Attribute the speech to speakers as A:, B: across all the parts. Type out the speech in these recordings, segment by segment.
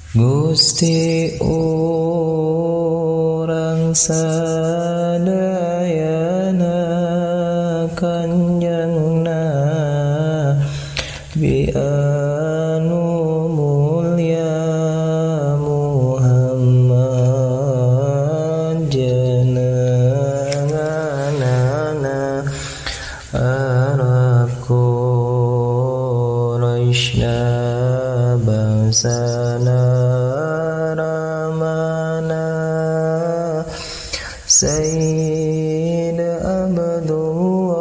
A: Gusti urang sadayana kanjengna bi anu mulya Muhammad jenenganana Arab Quraisy bangsana ramana Sayyid Abdullah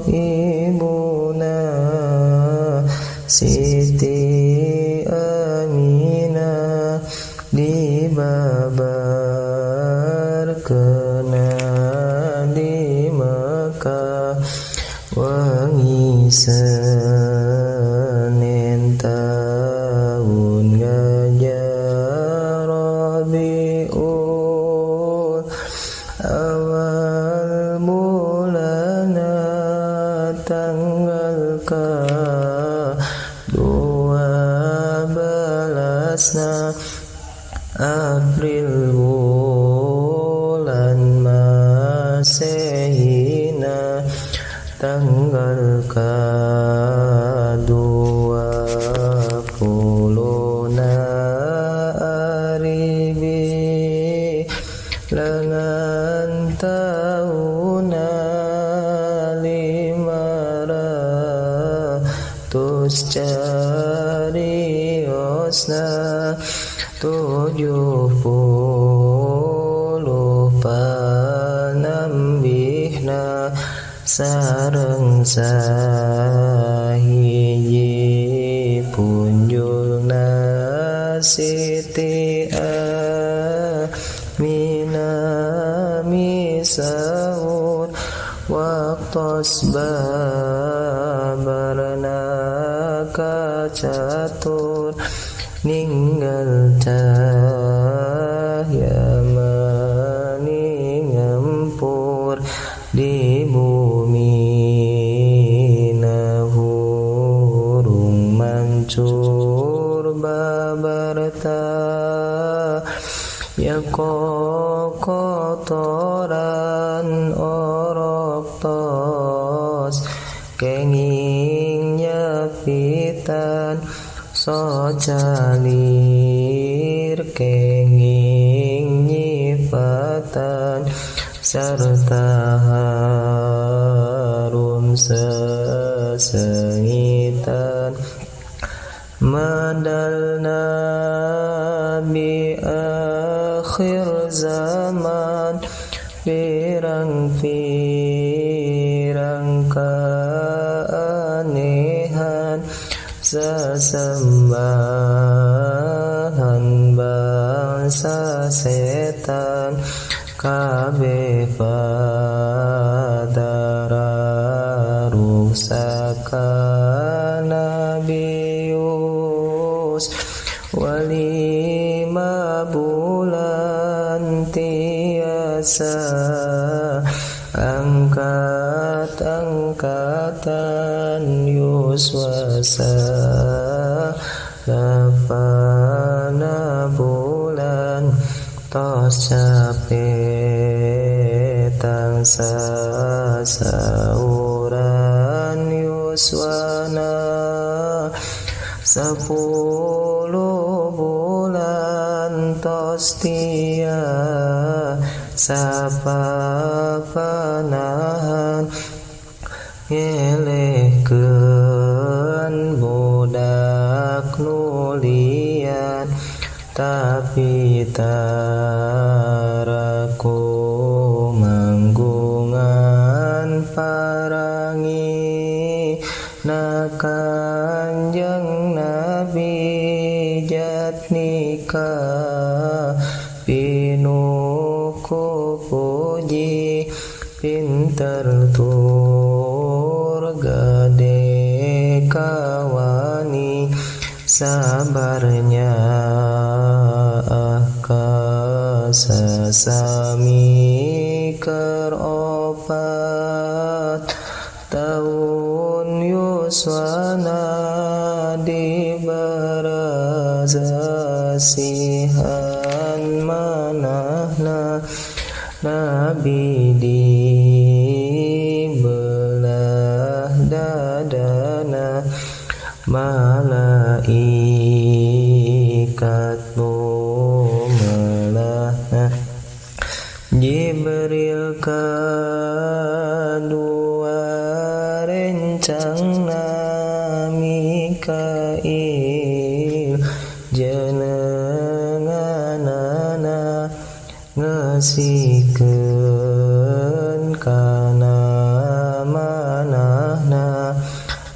A: ibuna Siti Aminah dibabarkeuna di Mekah wangi Senin tahun Gajah Rabiul Awal bulana tanggal ke-12 April bulan Masehina tanggal ke-20 Aribi lengan tahuna 500 cariosna 70 panambihna sareng sahiji punjulna Siti Aminah misaur waktos babarna kacatur ninggal cahya maningempur di bumi hurung mancur babarta ya kotoran orok tos kenging nyapitan so calir kenging nyipatan serta harum sesengitan madalna bi akhir zaman pirang-pirang keanehan sesembahan bangsa setan kabeh padara rusakan nabius walima bulan tiasa angkatan yuswasa lapana bulan tos cape tangsa sauran yuswana 10 bulan tos tia sapa panahan ngelehkeun budak nulian tapi taraku manggungan parangi na Kanjeng Nabi jatnika pinuku puji pinter tur gade kawani sabarnya sesami keropat tahun yuswana di baraza kasihan manahna Nabi di belah dadana malaikat melahna Jibril kadua rencangna Mikail jenenganana ngasikeun kana manahna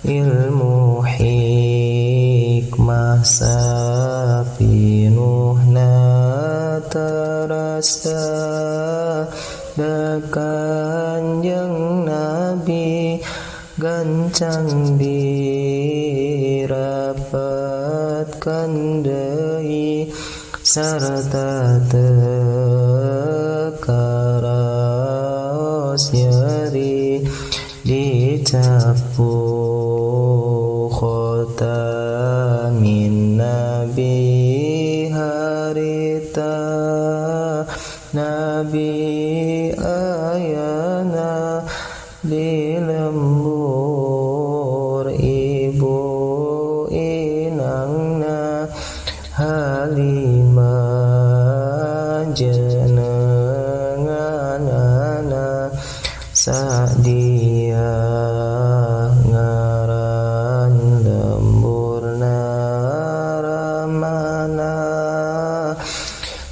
A: ilmu hikmah sapinuhna terasa Kanjeng Nabi gancang dirapatkan deui sarta tekaraos nyeri dicapu khotamin Nabi harita Nabi ayana di lembur ibu inangna Halimah jenenganana sadia ngaran lemburna ramana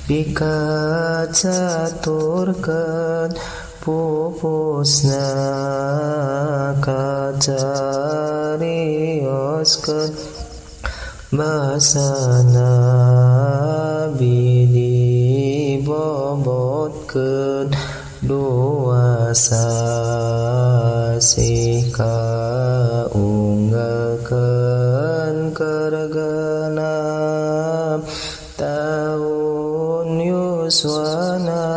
A: pikacaturkeun pupusna kacarioskeun basa Nabi dibobotkeun dua sasih kaunggahkeun kergenap tahun yuswana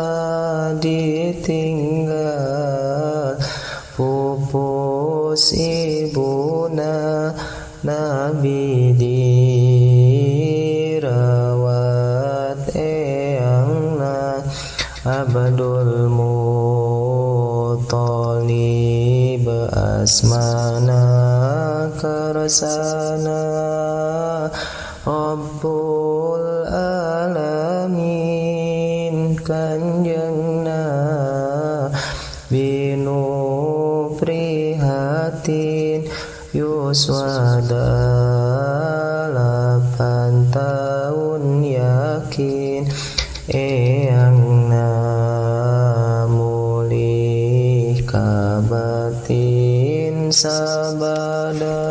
A: ditinggal pupus ibuna Nabi dirawat eyangna Abdul Muthalib asmana karsana Rabbul alamin kanjengna binu prihatin yuswa 8 tahun yakin eyangna mulih kabatin sabada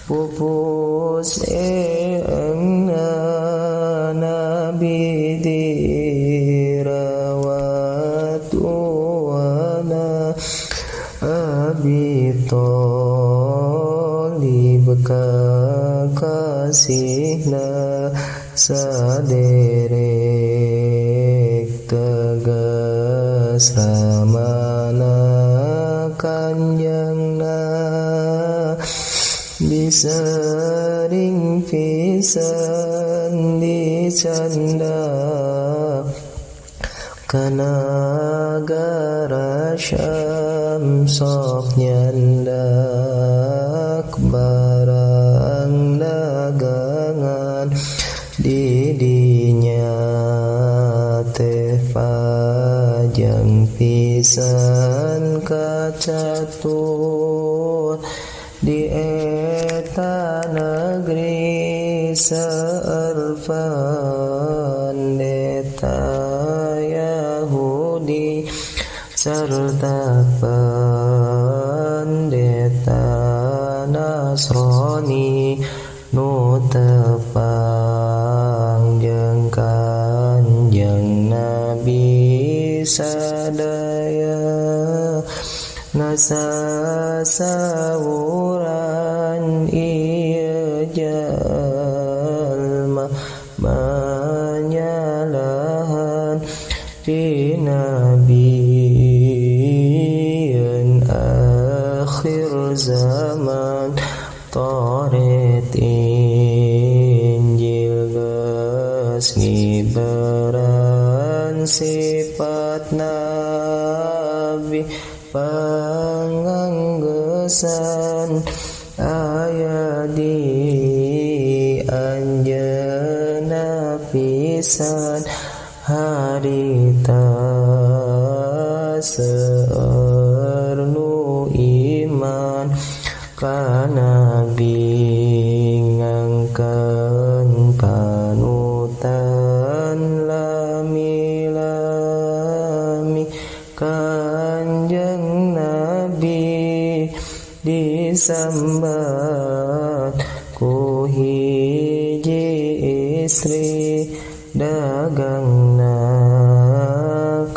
A: pupus eyangna Nabi dirawat wana Abi Thalib kakasihna saderek tegas ramana kanjengna disering pisan dicanda kana negara Syam sok nyandak barang dagangan didinya teh pajang pisan kacatur di eta negeri seerpan deta Yahudi serta pendeta Nasrani nu tepang jeung Kanjeng Nabi sadaya ngasasawuran ieu jalma manyalahan di nabieun akhir zaman Taurat Injil ngiberan sifat Nabi panganggesan aya di anjeunna pisan harita seueur nu iman ka Nabi ngangkeun panutan lami-lami Kanjeng Nabi disambat ku hiji istri dagangna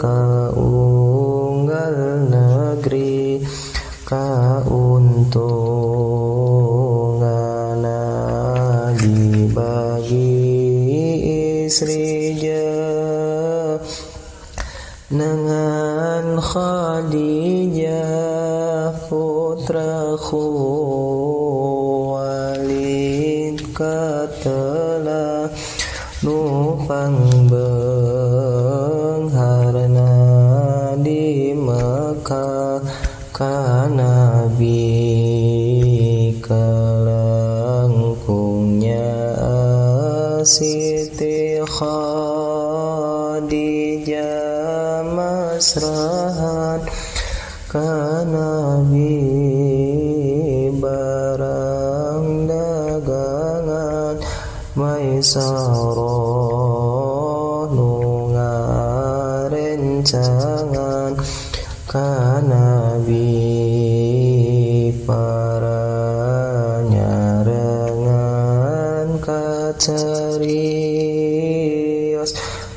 A: kaunggal negeri kauntunganna dibagi istri dengan Khadijah putra Khuwailid katelah nu pangbeungharna di Mekah ka Nabi kelengkungnya Siti Khadijah masrahan ka Nabi barang dagangan Maisarah nu ngarencangan ka Nabi paranyarengan kacarios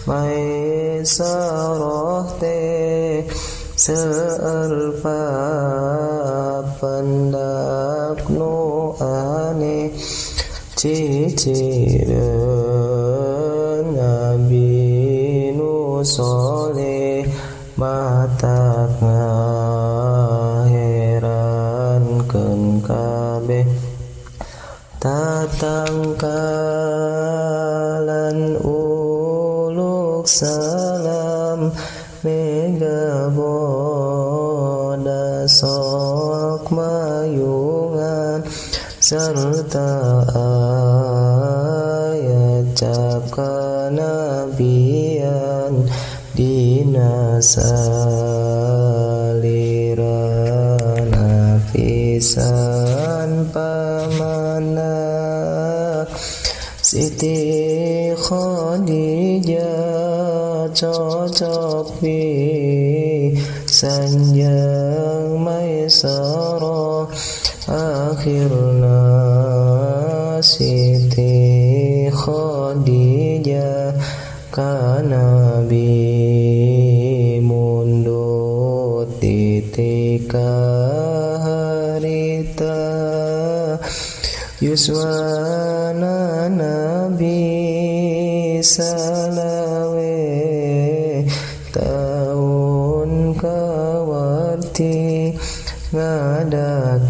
A: Maisarah teh seueur papendak nu aneh cicireun Nabi nu soleh matak ngaherankeun kabeh tatangkalan uluk salam mega boda sok mayungan serta ayat cap kanabian dina salirana pisan pamana Siti Khadijah cocok pisan jeung Maisarah akhirna Siti Khadijah ka Nabi mundut titika harita yuswana Nabi salawe taun kawarti ngadak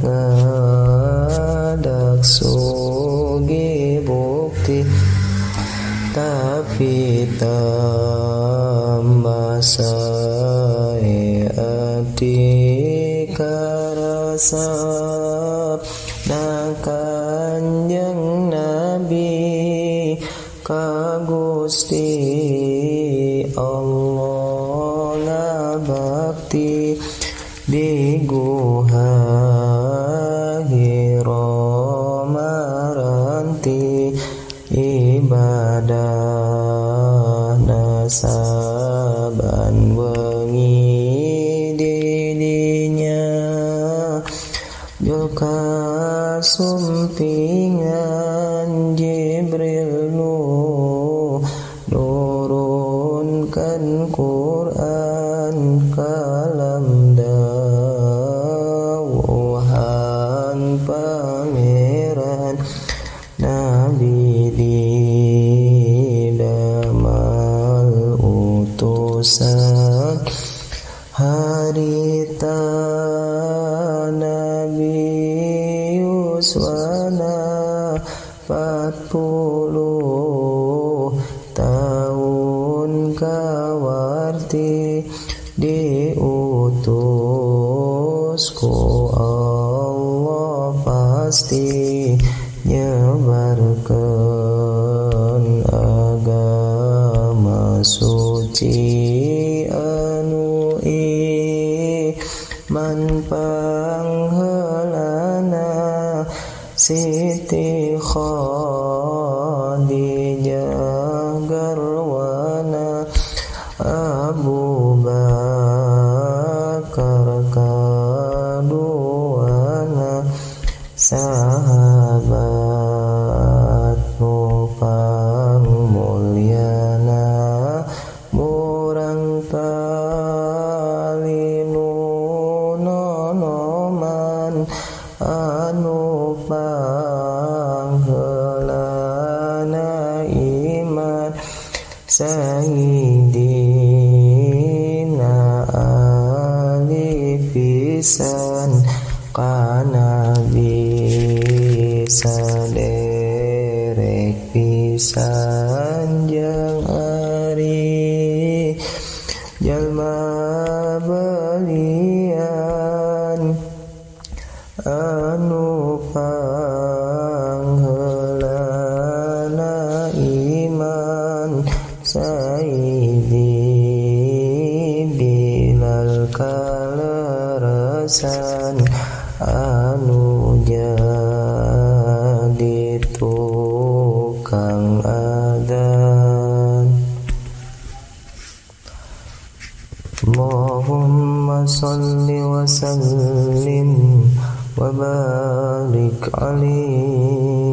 A: sugi bukti tapi tambah sae abdi karasap na Kanjeng Nabi ka Gusti Allah ngabakti di guha Hira maranti ibadah nasaban wengi didinya joka sumpingan Jibril nurunkan Quran kalam dawuhan pangeran Nabi didamal utusan harita Nabi yuswana 40 tahun pati diutus ku Allah pasti nyebarkeun agama suci anu iman pangheulana Siti Khadijah garwana Abu Bakar kaduana sahabat nu pangmulyana murang tali nu nonoman anu pangheulana iman Sayyidina Ali pisan kana bisa derek pisan jeung ari jalma belian anu pangheulana iman Sayyidi Bilal kaleresan anu jadi tukang adzan Allahumma sholli wa sallim wa barik alaihi